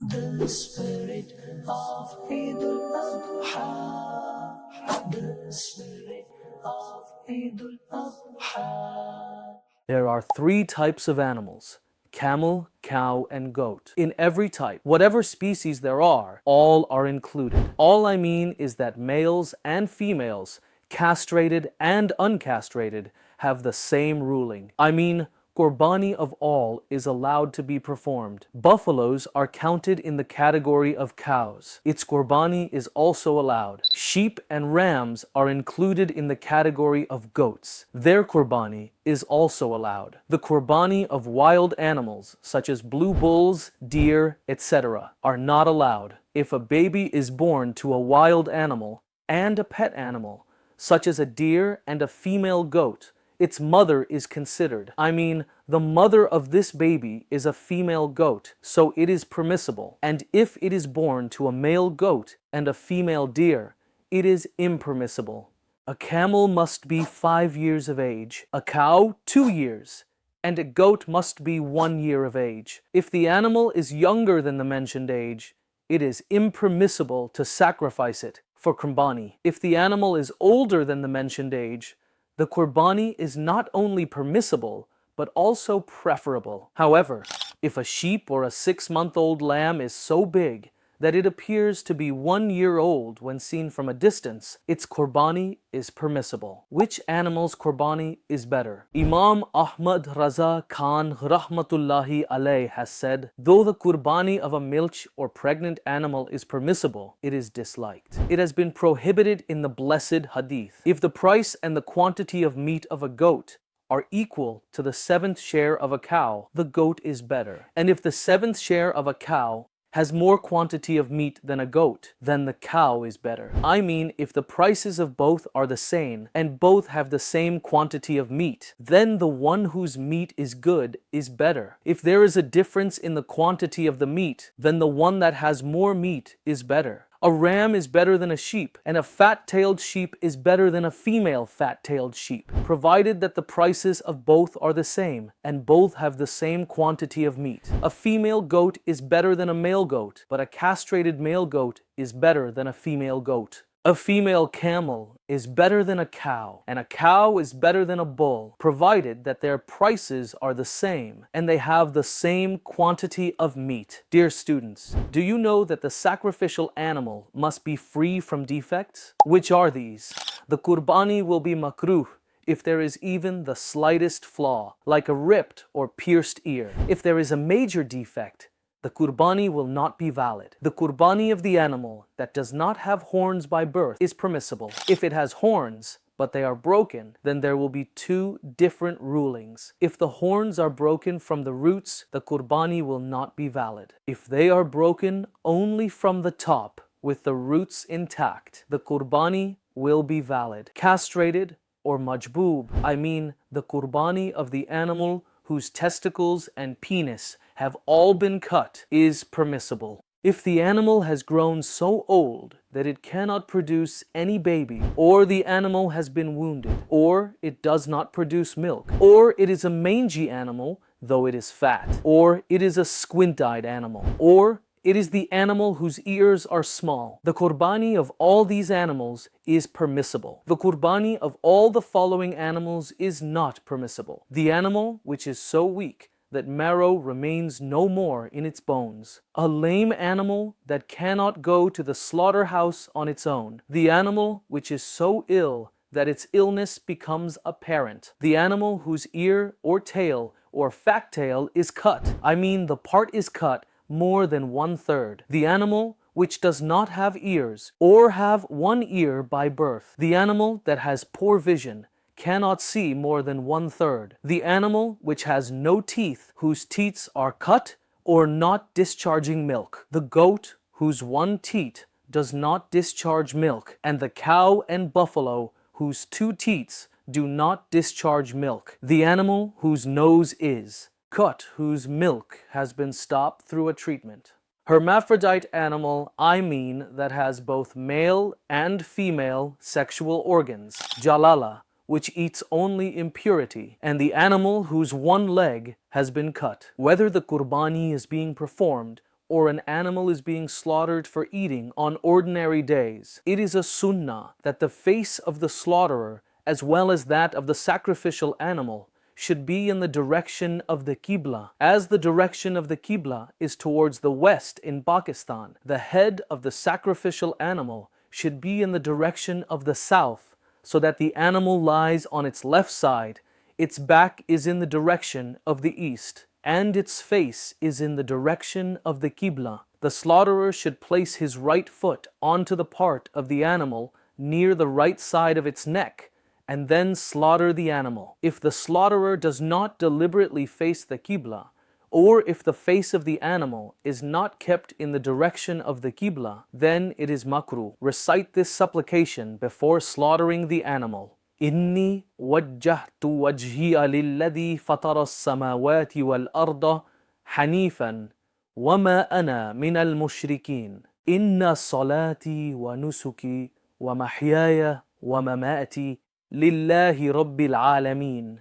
The spirit of Eid al-Adha, the spirit of Eid al-Adha. There are 3 types of animals: camel, cow, and goat. In every type, whatever species there are, all are included. All I mean is that males and females, castrated and uncastrated, have the same ruling. I mean, Qurbani of all is allowed to be performed. Buffaloes are counted in the category of cows. Its Qurbani is also allowed. Sheep and rams are included in the category of goats. Their Qurbani is also allowed. The Qurbani of wild animals, such as blue bulls, deer, etc., are not allowed. If a baby is born to a wild animal and a pet animal, such as a deer and a female goat, its mother is considered. I mean, the mother of this baby is a female goat, so it is permissible. And if it is born to a male goat and a female deer, it is impermissible. A camel must be 5 years of age, a cow 2 years, and a goat must be 1 year of age. If the animal is younger than the mentioned age, it is impermissible to sacrifice it for Qurbani. If the animal is older than the mentioned age, the Qurbani is not only permissible, but also preferable. However, if a sheep or a 6-month-old lamb is so big that it appears to be 1 year old when seen from a distance, its Qurbani is permissible. Which animal's Qurbani is better? Imam Ahmad Raza Khan Rahmatullahi Alayh has said, though the Qurbani of a milch or pregnant animal is permissible, it is disliked. It has been prohibited in the blessed hadith. If the price and the quantity of meat of a goat are equal to the 7th share of a cow, the goat is better. And if the 7th share of a cow has more quantity of meat than a goat, then the cow is better. I mean, if the prices of both are the same and both have the same quantity of meat, then the one whose meat is good is better. If there is a difference in the quantity of the meat, then the one that has more meat is better. A ram is better than a sheep, and a fat-tailed sheep is better than a female fat-tailed sheep, provided that the prices of both are the same, and both have the same quantity of meat. A female goat is better than a male goat, but a castrated male goat is better than a female goat. A female camel is better than a cow, and a cow is better than a bull, provided that their prices are the same and they have the same quantity of meat. Dear students, do you know that the sacrificial animal must be free from defects? Which are these? The Qurbani will be makruh if there is even the slightest flaw, like a ripped or pierced ear. If there is a major defect, the Qurbani will not be valid. The Qurbani of the animal that does not have horns by birth is permissible. If it has horns, but they are broken, then there will be 2 different rulings. If the horns are broken from the roots, the Qurbani will not be valid. If they are broken only from the top, with the roots intact, the Qurbani will be valid. Castrated or majboob, I mean the Qurbani of the animal whose testicles and penis have all been cut, is permissible. If the animal has grown so old that it cannot produce any baby, or the animal has been wounded, or it does not produce milk, or it is a mangy animal though it is fat, or it is a squint-eyed animal, or it is the animal whose ears are small, the Qurbani of all these animals is permissible. The Qurbani of all the following animals is not permissible: the animal which is so weak that marrow remains no more in its bones, a lame animal that cannot go to the slaughterhouse on its own, the animal which is so ill that its illness becomes apparent, the animal whose ear or tail or fat tail is cut, I mean the part is cut more than 1/3, the animal which does not have ears or have 1 ear by birth, the animal that has poor vision, cannot see more than 1/3, the animal which has no teeth, whose teats are cut or not discharging milk, the goat whose 1 teat does not discharge milk, and the cow and buffalo whose 2 teats do not discharge milk, the animal whose nose is cut, whose milk has been stopped through a treatment. Hermaphrodite animal, I mean that has both male and female sexual organs, jalala, which eats only impurity, and the animal whose 1 leg has been cut. Whether the Qurbani is being performed or an animal is being slaughtered for eating on ordinary days, it is a sunnah that the face of the slaughterer as well as that of the sacrificial animal should be in the direction of the Qibla. As the direction of the Qibla is towards the west in Pakistan, the head of the sacrificial animal should be in the direction of the south, so that the animal lies on its left side, its back is in the direction of the east, and its face is in the direction of the Qibla. The slaughterer should place his right foot onto the part of the animal near the right side of its neck, and then slaughter the animal. If the slaughterer does not deliberately face the Qibla, or if the face of the animal is not kept in the direction of the Qibla, then it is makruh. Recite this supplication before slaughtering the animal. Inni wajjahtu wajhiya lilladhi fatara as-samawati wal arda hanifan wama ana min al-mushrikeen. Inna salati wa nusuki wa mahyaya wa mamati lillahi rabbil alameen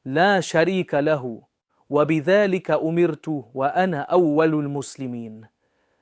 la sharika lahu wa bidhalika umirtu wa ana awwalul muslimin.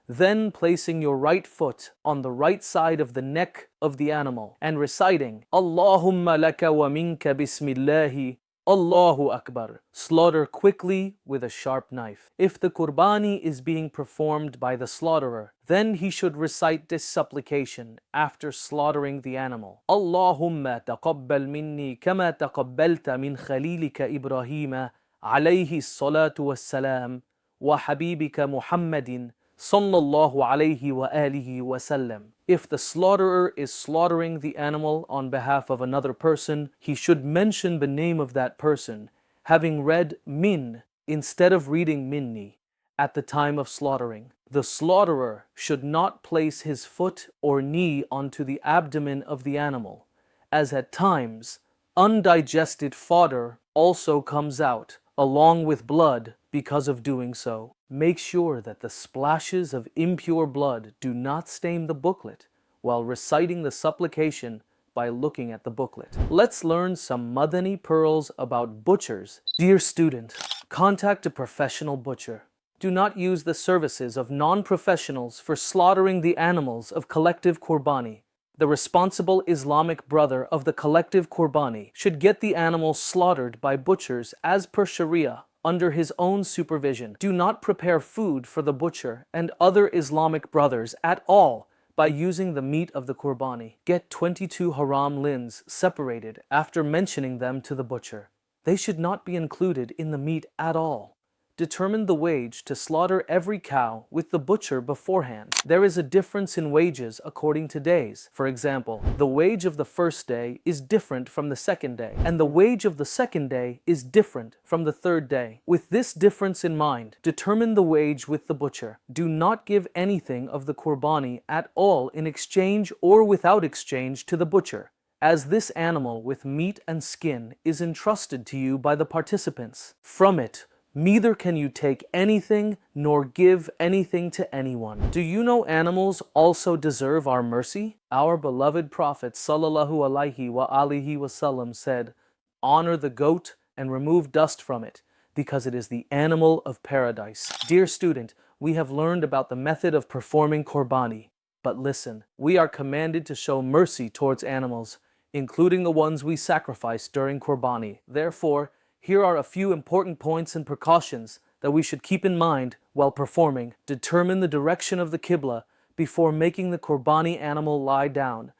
Then placing your right foot on the right side of the neck of the animal and reciting Allahumma laka wa minka bismillahi Allahu Akbar. Slaughter quickly with a sharp knife. If the Qurbani is being performed by the slaughterer, then he should recite this supplication after slaughtering the animal. Allahumma taqabbal minni kama taqabbalta min khalilika Ibrahima alayhi salatu wassalam wa habibika Muhammadin sallallahu alayhi wa alihi wa sallam. If the slaughterer is slaughtering the animal on behalf of another person, he should mention the name of that person, having read min instead of reading minni at the time of slaughtering. The slaughterer should not place his foot or knee onto the abdomen of the animal, as at times undigested fodder also comes out, along with blood, because of doing so. Make sure that the splashes of impure blood do not stain the booklet while reciting the supplication by looking at the booklet. Let's learn some Madani pearls about butchers. Dear student, contact a professional butcher. Do not use the services of non-professionals for slaughtering the animals of collective Qurbani. The responsible Islamic brother of the collective Qurbani should get the animals slaughtered by butchers as per Sharia, under his own supervision. Do not prepare food for the butcher and other Islamic brothers at all by using the meat of the Qurbani. Get 22 haram lins separated after mentioning them to the butcher. They should not be included in the meat at all. Determine the wage to slaughter every cow with the butcher beforehand. There is a difference in wages according to days. For example, the wage of the first day is different from the second day, and the wage of the second day is different from the third day. With this difference in mind, determine the wage with the butcher. Do not give anything of the Qurbani at all in exchange or without exchange to the butcher, as this animal with meat and skin is entrusted to you by the participants. From it, neither can you take anything nor give anything to anyone. Do you know animals also deserve our mercy? Our beloved Prophet sallallahu alaihi wa alihi wasallam said, honor the goat and remove dust from it, because it is the animal of paradise. Dear student, we have learned about the method of performing Qurbani. But listen, we are commanded to show mercy towards animals, including the ones we sacrifice during Qurbani. Therefore, here are a few important points and precautions that we should keep in mind while performing. Determine the direction of the Qibla before making the Qurbani animal lie down,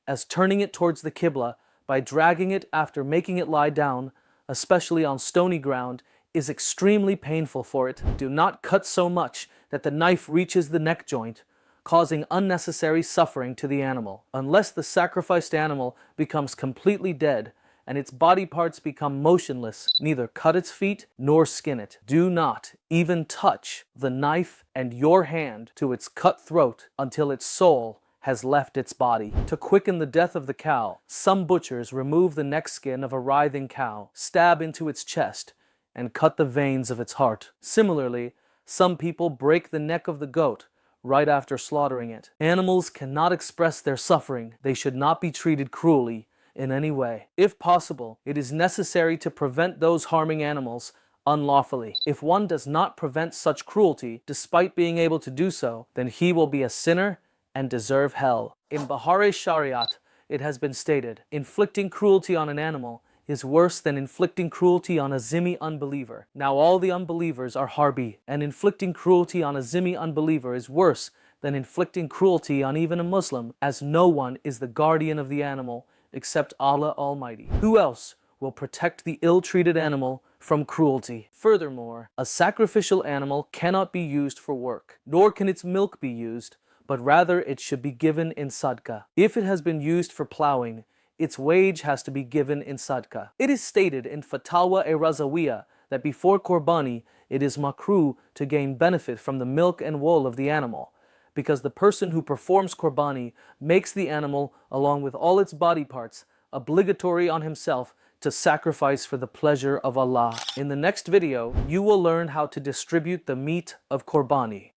as turning it towards the Qibla by dragging it after making it lie down, especially on stony ground, is extremely painful for it. Do not cut so much that the knife reaches the neck joint, causing unnecessary suffering to the animal. Unless the sacrificed animal becomes completely dead and its body parts become motionless, neither cut its feet nor skin it. Do not even touch the knife and your hand to its cut throat until its soul has left its body. To quicken the death of the cow, some butchers remove the neck skin of a writhing cow, stab into its chest, and cut the veins of its heart. Similarly, some people break the neck of the goat right after slaughtering it. Animals cannot express their suffering. They should not be treated cruelly in any way. If possible, it is necessary to prevent those harming animals unlawfully. If one does not prevent such cruelty, despite being able to do so, then he will be a sinner and deserve hell. In Bahari Shariat, it has been stated, inflicting cruelty on an animal is worse than inflicting cruelty on a zimmi unbeliever. Now all the unbelievers are harbi, and inflicting cruelty on a zimmi unbeliever is worse than inflicting cruelty on even a Muslim, as no one is the guardian of the animal except Allah Almighty. Who else will protect the ill-treated animal from cruelty? Furthermore, a sacrificial animal cannot be used for work, nor can its milk be used, but rather it should be given in sadaqah. If it has been used for plowing, its wage has to be given in sadaqah. It is stated in Fatawa-e-Razawiyah that before Qurbani, it is makruh to gain benefit from the milk and wool of the animal, because the person who performs Qurbani makes the animal, along with all its body parts, obligatory on himself to sacrifice for the pleasure of Allah. In the next video, you will learn how to distribute the meat of Qurbani.